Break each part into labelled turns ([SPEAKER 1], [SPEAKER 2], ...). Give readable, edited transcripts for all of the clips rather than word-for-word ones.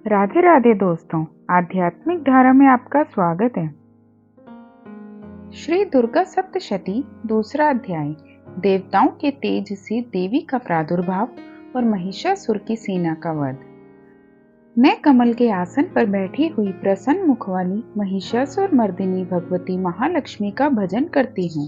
[SPEAKER 1] राधे राधे दोस्तों, आध्यात्मिक धारा में आपका स्वागत है। श्री दुर्गा सप्तशती दूसरा अध्याय, देवताओं के तेज से देवी का प्रादुर्भाव और महिषासुर की सेना का वध। मैं कमल के आसन पर बैठी हुई प्रसन्न मुख वाली महिषासुर मर्दिनी भगवती महालक्ष्मी का भजन करती हूँ,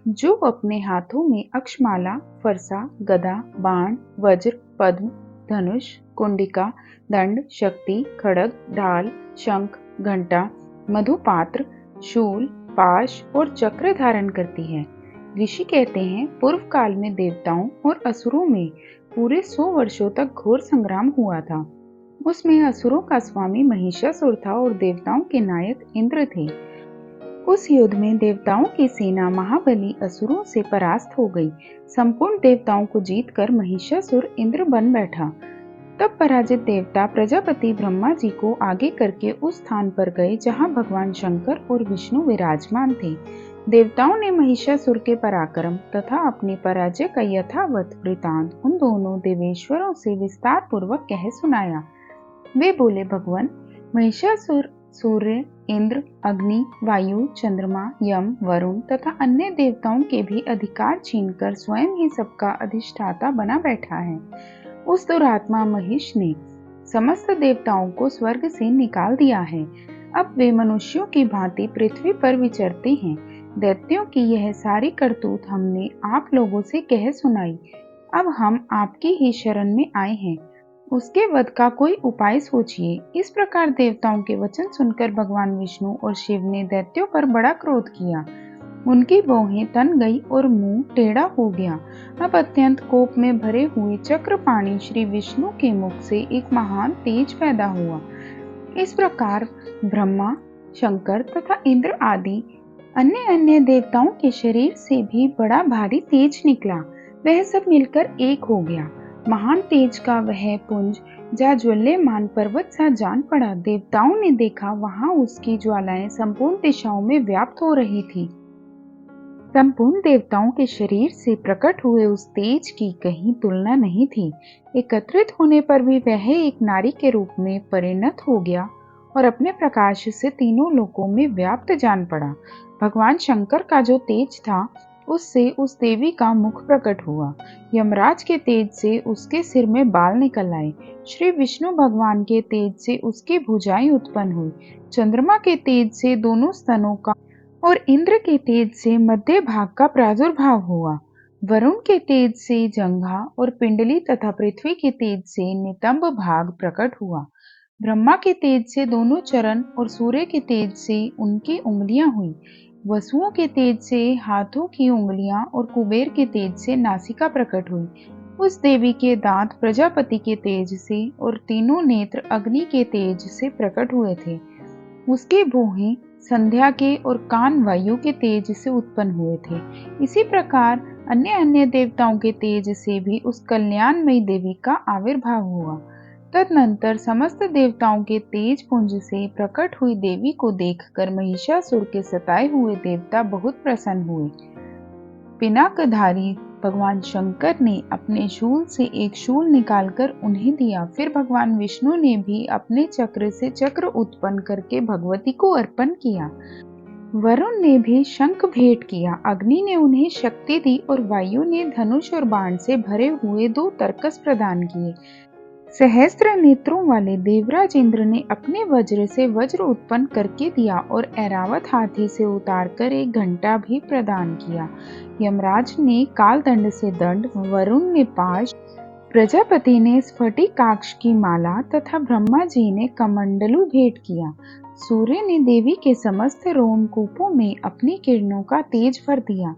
[SPEAKER 1] जो अपने हाथों में अक्षमाला, फरसा, गदा, बाण, वज्र, पद्म, धनुष, कुंडिका, दंड, शक्ति, खड्ग, ढाल, शंख, घंटा, मधुपात्र, शूल, पाश और चक्र धारण करती है। ऋषि कहते हैं, पूर्व काल में देवताओं और असुरों में पूरे 100 वर्षों तक घोर संग्राम हुआ था। उसमें असुरों का स्वामी महिषासुर था और देवताओं के नायक इंद्र थे। उस युद्ध में देवताओं की सेना महाबली असुरों से परास्त हो गई। संपूर्ण देवताओं को जीतकर महिषासुर इंद्र बन बैठा। तब पराजित देवता प्रजापति ब्रह्मा जी को आगे करके उस स्थान पर गए जहां भगवान शंकर और विष्णु विराजमान थे। देवताओं ने महिषासुर के पराक्रम तथा अपनी पराजय का यथावत वृतांत उन दोनों देवेश्वरों से विस्तार पूर्वक कह सुनाया। वे बोले, भगवान, महिषासुर सूर्य, इंद्र, अग्नि, वायु, चंद्रमा, यम, वरुण तथा अन्य देवताओं के भी अधिकार छीनकर स्वयं ही सबका अधिष्ठाता बना बैठा है। उस दुरात्मा महिष ने समस्त देवताओं को स्वर्ग से निकाल दिया है। अब वे मनुष्यों की भांति पृथ्वी पर विचरते हैं। दैत्यों की यह सारी करतूत हमने आप लोगों से कह सुनाई। अब हम आपकी ही शरण में आए हैं। उसके वध का कोई उपाय सोचिए। इस प्रकार देवताओं के वचन सुनकर भगवान विष्णु और शिव ने दैत्यों पर बड़ा क्रोध किया। उनकी भौहें तन गई और मुंह टेढ़ा हो गया। अब अत्यंत कोप में भरे हुए चक्रपाणी श्री विष्णु के मुख से एक महान तेज पैदा हुआ। इस प्रकार ब्रह्मा, शंकर तथा इंद्र आदि अन्य अन्य देवताओं के शरीर से भी बड़ा भारी तेज निकला। वह सब मिलकर एक हो गया। महान तेज का वह पुंज ज्वल्यमान पर्वत सा जान पड़ा। देवताओं ने देखा, वहां उसकी ज्वालाएं संपूर्ण दिशाओं में व्याप्त हो रही थी। संपूर्ण देवताओं के शरीर से प्रकट हुए उस तेज की कहीं तुलना नहीं थी। एकत्रित होने पर भी वह एक नारी के रूप में परिणत हो गया और अपने प्रकाश से तीनों लोकों में व्याप्त जान पड़ा। भगवान शंकर का जो तेज था, उससे उस देवी का मुख प्रकट हुआ। यमराज के तेज से उसके सिर में बाल निकल आए। श्री विष्णु भगवान के तेज से उसकी भुजाएं उत्पन्न हुई। चंद्रमा के तेज से दोनों स्तनों का और इंद्र के तेज से मध्य भाग का प्रादुर्भाव हुआ। वरुण के तेज से जंघा और पिंडली तथा पृथ्वी के तेज से नितंब भाग प्रकट हुआ। ब्रह्मा के तेज से दोनों चरण और सूर्य के तेज से उनकी उंगलियां हुई। वसुओं के तेज से हाथों की उंगलियां और कुबेर के तेज से नासिका प्रकट हुई। उस देवी के दांत प्रजापति के तेज से और तीनों नेत्र अग्नि के तेज से प्रकट हुए थे। उसके भौहें संध्या के और कान वायु के तेज से उत्पन्न हुए थे। इसी प्रकार अन्य अन्य देवताओं के तेज से भी उस कल्याणमयी देवी का आविर्भाव हुआ। तदनंतर समस्त देवताओं के तेज पुंज से प्रकट हुई देवी को देखकर महिषासुर के सताए हुए देवता बहुत प्रसन्न हुए। पिनाकधारी भगवान शंकर ने अपने शूल से एक शूल निकालकर उन्हें दिया। फिर भगवान विष्णु ने भी अपने चक्र से चक्र उत्पन्न करके भगवती को अर्पण किया। वरुण ने भी शंख भेंट किया। अग्नि ने उन्हें शक्ति दी और वायु ने धनुष और बाण से भरे हुए 2 तरकस प्रदान किए। सहस्त्र नेत्रों वाले देवराज इंद्र ने अपने वज्र से वज्र उत्पन्न करके दिया और ऐरावत हाथी से उतारकर एक घंटा भी प्रदान किया। यमराज ने कालदंड से दंड, वरुण ने पाश, प्रजापति ने स्फटिकाक्ष की माला तथा ब्रह्मा जी ने कमंडलू भेंट किया। सूर्य ने देवी के समस्त रोमकूपों में अपनी किरणों का तेज भर दिया।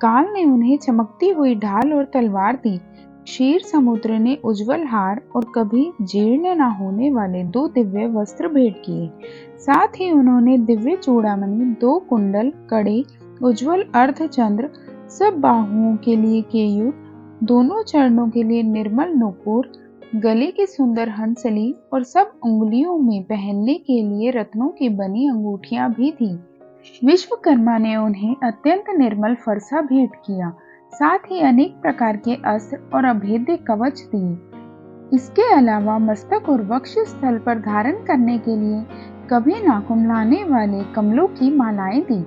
[SPEAKER 1] काल ने उन्हें चमकती हुई ढाल और तलवार दी। क्षीर समुद्र ने उज्जवल हार और कभी जीर्ण न होने वाले 2 दिव्य वस्त्र भेंट किए। साथ ही उन्होंने दिव्य चूड़ामणि, 2 कुंडल, कड़े, उज्जवल अर्धचंद्र, सब बाहुओं के लिए केयूर, दोनों चरणों के लिए निर्मल नूपुर, गले की सुंदर हंसली और सब उंगलियों में पहनने के लिए रत्नों की बनी अंगूठियां भी थी। विश्वकर्मा ने उन्हें अत्यंत निर्मल फरसा भेंट किया। साथ ही अनेक प्रकार के अस्त्र और अभेद्य कवच दिए। इसके अलावा मस्तक और वक्ष स्थल पर धारण करने के लिए कभी नाखून लाने वाले कमलों की मालाएं दी।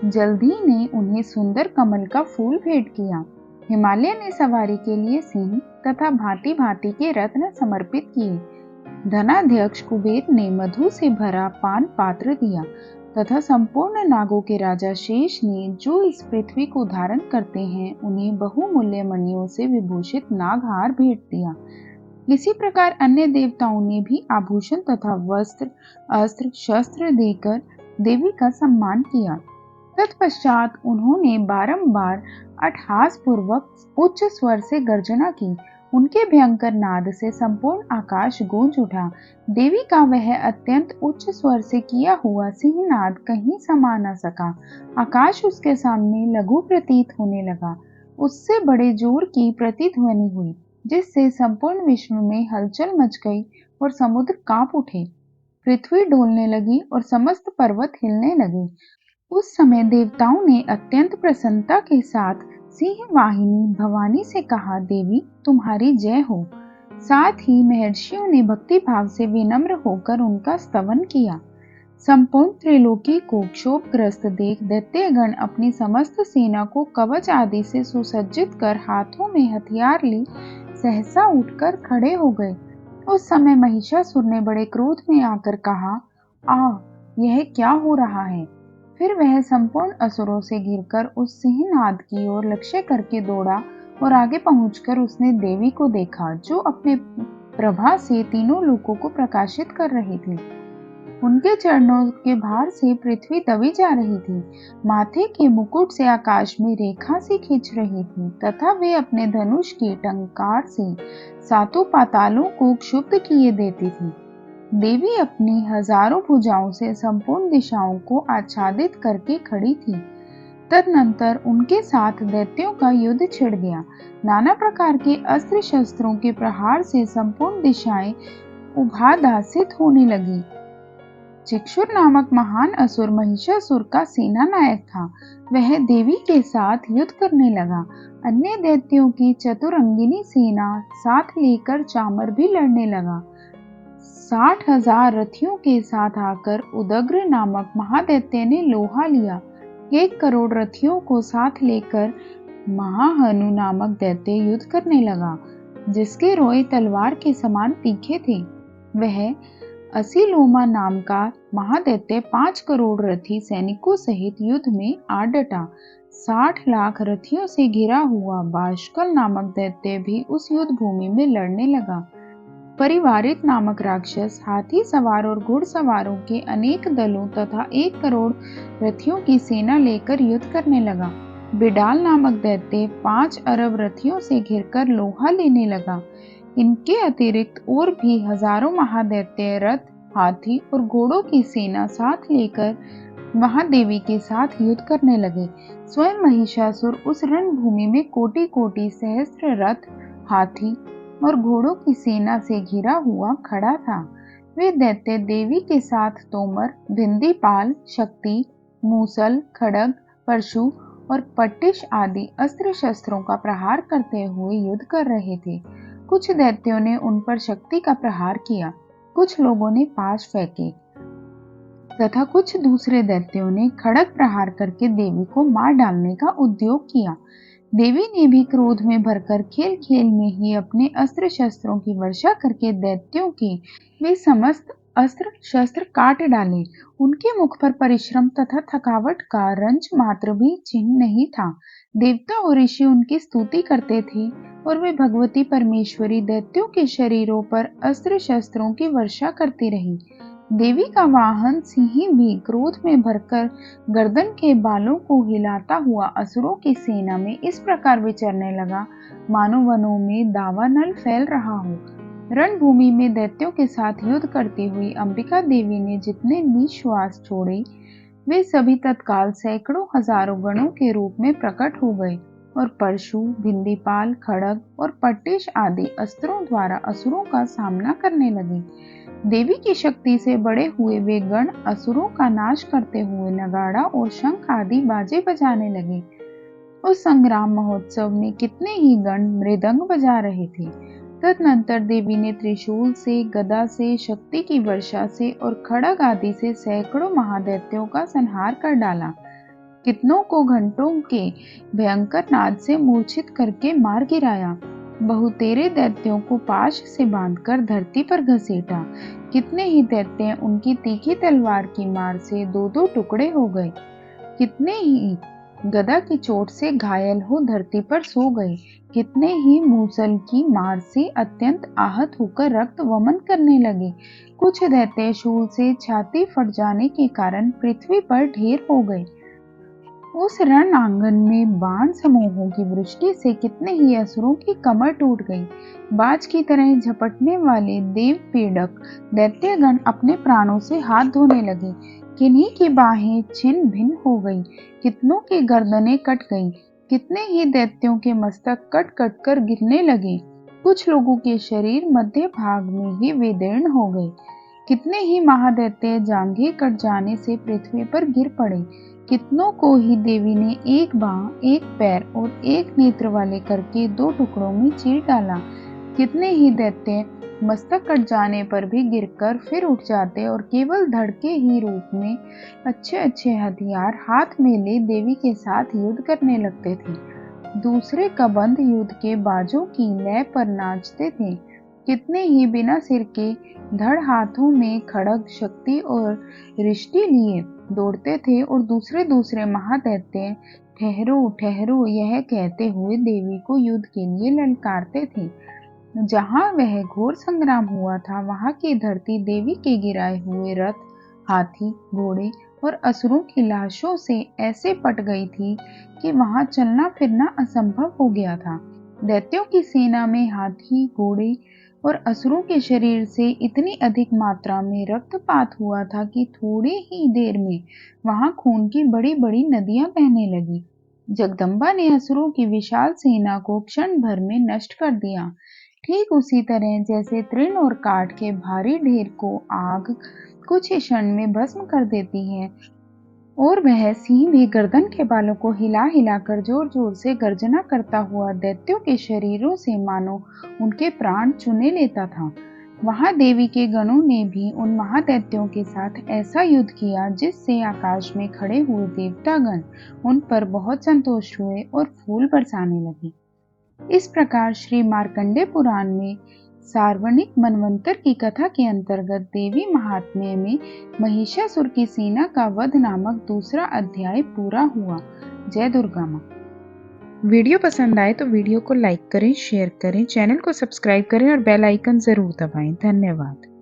[SPEAKER 1] जल्दी ने उन्हें सुंदर कमल का फूल भेंट किया। हिमालय ने सवारी के लिए सिंह तथा भांति भांति के रत्न समर्पित किए। धनाध्यक्ष कुबेर ने मधु से भरा पान पात्र दिया तथा संपूर्ण नागों के राजा शेष ने, जो इस पृथ्वी को धारण करते हैं, उन्हें बहुमूल्य मणियों से विभूषित नागहार भेंट दिया। इसी प्रकार अन्य देवताओं ने भी आभूषण तथा वस्त्र, अस्त्र, शस्त्र देकर देवी का सम्मान किया। तत्पश्चात उन्होंने बारंबार अट्टहास पूर्वक उच्च स्वर से गर्जना की। उनके भयंकर नाद से संपूर्ण आकाश गूंज उठा। देवी का वह अत्यंत उच्च स्वर से किया हुआ सिंहनाद कहीं समा न सका। आकाश उसके सामने लघु प्रतीत होने लगा। उससे बड़े जोर की प्रतिध्वनि हुई, जिससे संपूर्ण विश्व में हलचल मच गई और समुद्र कांप उठे। पृथ्वी डोलने लगी और समस्त पर्वत हिलने लगे। उस समय देवताओं ने अत्यंत प्रसन्नता के साथ सिंह वाहिनी भवानी से कहा, देवी तुम्हारी जय हो। साथ ही महर्षियों ने भक्ति भाव से विनम्र होकर उनका स्तवन किया। संपूर्ण त्रिलोकी को क्षोभग्रस्त देख दैत्यगण अपनी समस्त सेना को कवच आदि से सुसज्जित कर हाथों में हथियार ली सहसा उठकर खड़े हो गए। उस समय महिषासुर ने बड़े क्रोध में आकर कहा, यह क्या हो रहा है। फिर वह संपूर्ण असुरों से घिरकर उस सिंहनाद की ओर लक्ष्य करके दौड़ा और आगे पहुंचकर उसने देवी को देखा, जो अपने प्रभा से तीनों लोकों को प्रकाशित कर रही थी। उनके चरणों के भार से पृथ्वी दबी जा रही थी। माथे के मुकुट से आकाश में रेखा सी खींच रही थी तथा वे अपने धनुष की टंकार से सातों पातालों को क्षुब्ध किए देती थी। देवी अपनी हजारों भुजाओं से संपूर्ण दिशाओं को आच्छादित करके खड़ी थी। तदनंतर उनके साथ दैत्यों का युद्ध छिड़ गया। नाना प्रकार के अस्त्र शस्त्रों के प्रहार से संपूर्ण दिशाएं उभादासित होने लगी। चिक्षुर नामक महान असुर महिषासुर का सेना नायक था। वह देवी के साथ युद्ध करने लगा। अन्य दैत्यों की चतुरंगिनी सेना साथ लेकर चामर भी लड़ने लगा। 60,000 रथियों के साथ आकर उदग्र नामक महादैत्य ने लोहा लिया। 1 करोड़ रथियों को साथ लेकर महाहनु नामक दैत्य युद्ध करने लगा, जिसके रोए तलवार के समान तीखे थे। वह असीलोमा नाम का महादैत्य 5 करोड़ रथी सैनिकों सहित युद्ध में आ डटा। 60 लाख रथियों से घिरा हुआ बाष्कल नामक दैत्य भी उस युद्ध भूमि में लड़ने लगा। परिवारित नामक राक्षस हाथी सवार और घुड़सवारों के अनेक दलों तथा 1 करोड़ रथियों की सेना लेकर युद्ध करने लगा। बिडाल नामक दैत्य 5 अरब रथियों से घिरकर लोहा लेने लगा। इनके अतिरिक्त और भी हजारों महादैत्य रथ, हाथी और घोड़ों की सेना साथ लेकर महादेवी के साथ युद्ध करने लगे। स्वयं महिषासुर उस रणभूमि में कोटि कोटि सहस्त्र रथ, हाथी और घोड़ों की सेना से घिरा हुआ खड़ा था। वे दैत्य देवी के साथ तोमर, भिंदीपाल, शक्ति, मूसल, खड्ग, परशु और पट्टिश आदि अस्त्र शस्त्रों का प्रहार करते हुए युद्ध कर रहे थे। कुछ दैत्यों ने उन पर शक्ति का प्रहार किया, कुछ लोगों ने पाश फेंके तथा कुछ दूसरे दैत्यों ने खड्ग प्रहार करके देवी को मार डालने का उद्योग किया। देवी ने भी क्रोध में भरकर खेल खेल में ही अपने अस्त्र शस्त्रों की वर्षा करके दैत्यों के वे समस्त अस्त्र शस्त्र काट डाले। उनके मुख पर परिश्रम तथा थकावट का रंच मात्र भी चिन्ह नहीं था। देवता और ऋषि उनकी स्तुति करते थे और वे भगवती परमेश्वरी दैत्यों के शरीरों पर अस्त्र शस्त्रों की वर्षा करती रही। देवी का वाहन सिंह भी क्रोध में भरकर गर्दन के बालों को हिलाता हुआ असुरों की सेना में इस प्रकार विचरने लगा, मानो वनों में दावानल फैल रहा हो। रणभूमि में दैत्यों के साथ युद्ध करती हुई अंबिका देवी ने जितने निश्वास छोड़े, वे सभी तत्काल सैकड़ों हजारों गणों के रूप में प्रकट हो गए और परशु, भिंदीपाल, खड्ग और पट्टिश आदि अस्त्रों द्वारा असुरों का सामना करने लगे। देवी की शक्ति से बड़े हुए वे गण असुरों का नाश करते हुए नगाड़ा और शंख आदि बाजे बजाने लगे। उस संग्राम महोत्सव में कितने ही गण मृदंग बजा रहे थे तदनंतर देवी ने त्रिशूल से, गदा से, शक्ति की वर्षा से और खड़ग आदि से सैकड़ों महादैत्यों का संहार कर डाला। कितनों को घंटों के भयंकर नाद से मूर्छित करके मार गिराया। बहुतेरे दैत्यों को पाश से बांधकर धरती पर घसीटा। कितने ही दैत्य उनकी तीखी तलवार की मार से दो दो टुकड़े हो गए। कितने ही गदा की चोट से घायल हो धरती पर सो गए। कितने ही मूसल की मार से अत्यंत आहत होकर रक्त वमन करने लगे। कुछ दैत्य शूल से छाती फट जाने के कारण पृथ्वी पर ढेर हो गए। उस रण आंगन में बाण समूहों की वृष्टि से कितने ही असुरों की कमर टूट गई। बाज की तरह झपटने वाले देव पीड़क दैत्यगण अपने प्राणों से हाथ धोने लगे। किन्हीं की बाहें छिन्न भिन्न हो गई। कितनों की गर्दनें कट गईं। कितने ही दैत्यों के मस्तक कट कट कर गिरने लगे। कुछ लोगों के शरीर मध्य भाग में ही विदीर्ण हो गए। कितने ही महादैत्य जांघें कट जाने से पृथ्वी पर गिर पड़े। कितनों को ही देवी ने एक बांह, एक पैर और एक नेत्र वाले करके दो टुकड़ों में चीर डाला। कितने ही दैत्य मस्तक कट जाने पर भी गिरकर फिर उठ जाते और केवल धड़ के ही रूप में अच्छे अच्छे हथियार हाथ में ले देवी के साथ युद्ध करने लगते थे। दूसरे कबंध युद्ध के बाजों की लय पर नाचते थे। कितने ही बिना सिर के धड़ हाथों में खड़ग, शक्ति और रिष्टि लिए दौड़ते थे और दूसरे दूसरे महादैत्य ठहरो ठहरो यह कहते हुए देवी को युद्ध के लिए ललकारते थे। जहाँ वह घोर संग्राम हुआ था वहाँ की धरती देवी के गिराए हुए रथ, हाथी, घोड़े और असुरों की लाशों से ऐसे पट गई थी कि वहाँ चलना फिरना असंभव हो गया था। दैत्यों की सेना में हाथी, घोड़े और असुरों के शरीर से इतनी अधिक मात्रा में रक्तपात हुआ था कि थोड़ी ही देर में वहाँ खून की बड़ी बड़ी नदियां बहने लगी। जगदम्बा ने असुरों की विशाल सेना को क्षण भर में नष्ट कर दिया। ठीक उसी तरह जैसे तृण और काठ के भारी ढेर को आग कुछ ही क्षण में भस्म कर देती है, और वह सिंह भी गर्दन के बालों को हिला हिलाकर जोर जोर से गर्जना करता हुआ दैत्यों के शरीरों से मानो उनके प्राण चुने लेता था, वहां देवी के गणों ने भी उन महादैत्यों के साथ ऐसा युद्ध किया जिससे आकाश में खड़े हुए देवतागण उन पर बहुत संतुष्ट हुए और फूल बरसाने लगे। इस प्रकार श्री मार्कंडेय पुराण में सार्वणिक मनवंतर की कथा के अंतर्गत देवी महात्म्य में महिषासुर की सेना का वध नामक दूसरा अध्याय पूरा हुआ। जय दुर्गा माँ। वीडियो पसंद आए तो वीडियो को लाइक करें, शेयर करें, चैनल को सब्सक्राइब करें और बेल आइकन जरूर दबाएं। धन्यवाद।